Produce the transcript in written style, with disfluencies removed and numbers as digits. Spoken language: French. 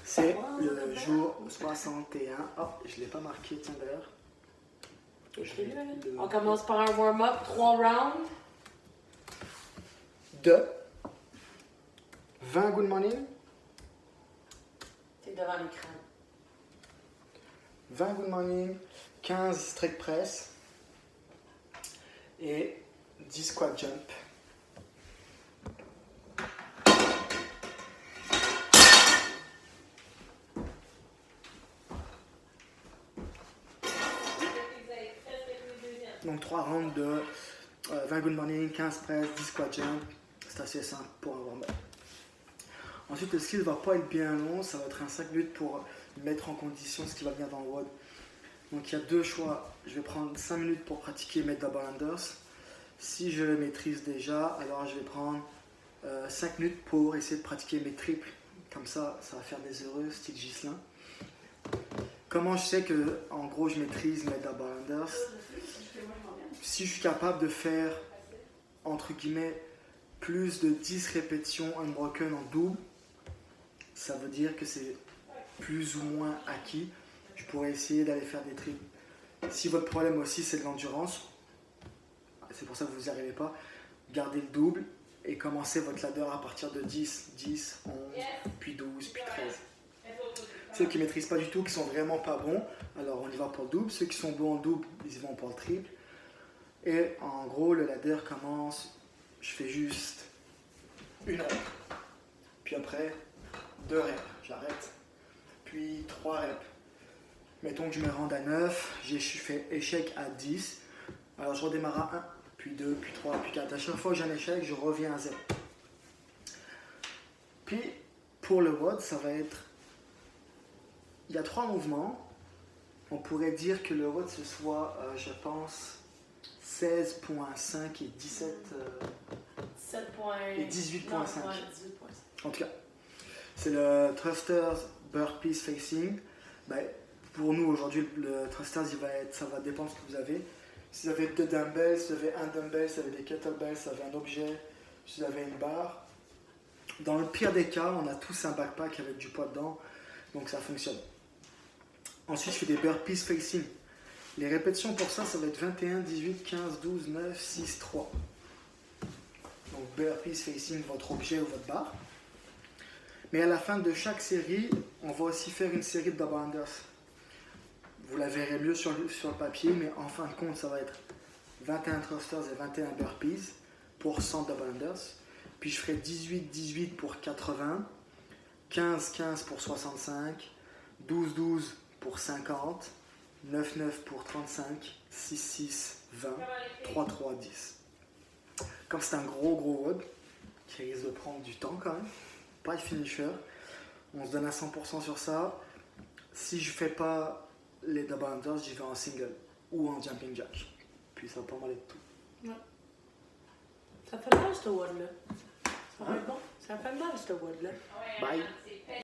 C'est le jour 61. Oh, je ne l'ai pas marqué, tiens d'ailleurs. On commence par un warm-up, 3 rounds. De 20 good morning. T'es devant l'écran. 20 good morning, 15 strict press et 10 squat jump. Donc 3 rounds de 20 good morning, 15 press, 10 squat jump. C'est assez simple pour un warm-up. Ensuite, le skill ne va pas être bien long, ça va être un 5 minutes pour mettre en condition ce qui va venir dans le WOD. Donc il y a deux choix. Je vais prendre 5 minutes pour pratiquer mes double unders. Si je le maîtrise déjà, alors je vais prendre 5 minutes pour essayer de pratiquer mes triples. Comme ça, ça va faire des heureux, style Ghislain. Comment je sais que, en gros, je maîtrise mes double unders? Si je suis capable de faire, entre guillemets, plus de 10 répétitions unbroken en double, ça veut dire que c'est plus ou moins acquis. Je pourrais essayer d'aller faire des triples. Si votre problème aussi c'est de l'endurance, c'est pour ça que vous n'y arrivez pas, gardez le double et commencez votre ladder à partir de 10, 10, 11, puis 12, puis 13. Ceux qui ne maîtrisent pas du tout, qui sont vraiment pas bons, alors on y va pour le double. Ceux qui sont bons en double, ils y vont pour le triple. Et en gros, le ladder commence, je fais juste une rep, puis après 2 reps, j'arrête, puis 3 reps. Mettons que je me rende à 9, j'ai fait échec à 10, alors je redémarre à 1, puis 2, puis 3, puis 4. À chaque fois que j'ai un échec, je reviens à 0. Puis pour le WOD, ça va être, il y a 3 mouvements. On pourrait dire que le WOD ce soit, je pense, 16.5 et 17 et 18.5. En tout cas, c'est le Thrusters Burpees Facing. Ben, pour nous aujourd'hui, le Thrusters, ça va dépendre de ce que vous avez. Si vous avez 2 dumbbells, si vous avez un dumbbell, si vous avez des kettlebells, si vous avez un objet, si vous avez une barre. Dans le pire des cas, on a tous un backpack avec du poids dedans, donc ça fonctionne. Ensuite, je fais des burpees facing. Les répétitions pour ça, ça va être 21, 18, 15, 12, 9, 6, 3. Donc burpees facing votre objet ou votre barre. Mais à la fin de chaque série, on va aussi faire une série de double unders. Vous la verrez mieux sur le papier, mais en fin de compte, ça va être 21 thrusters et 21 burpees pour 100 double unders. Puis je ferai 18, 18 pour 80, 15, 15 pour 65, 12, 12 pour 50, 9, 9 pour 35, 6, 6, 20, 3, 3, 10. Comme c'est un gros WOD, qui risque de prendre du temps quand même, pas de finisher, on se donne à 100% sur ça. Si je fais pas les double unders, j'y vais en single ou en jumping jack. Puis ça va pas mal être tout. Ouais. Ça fait mal ce WOD là. Ça va être bon. Ça fait mal ce WOD là. Bye.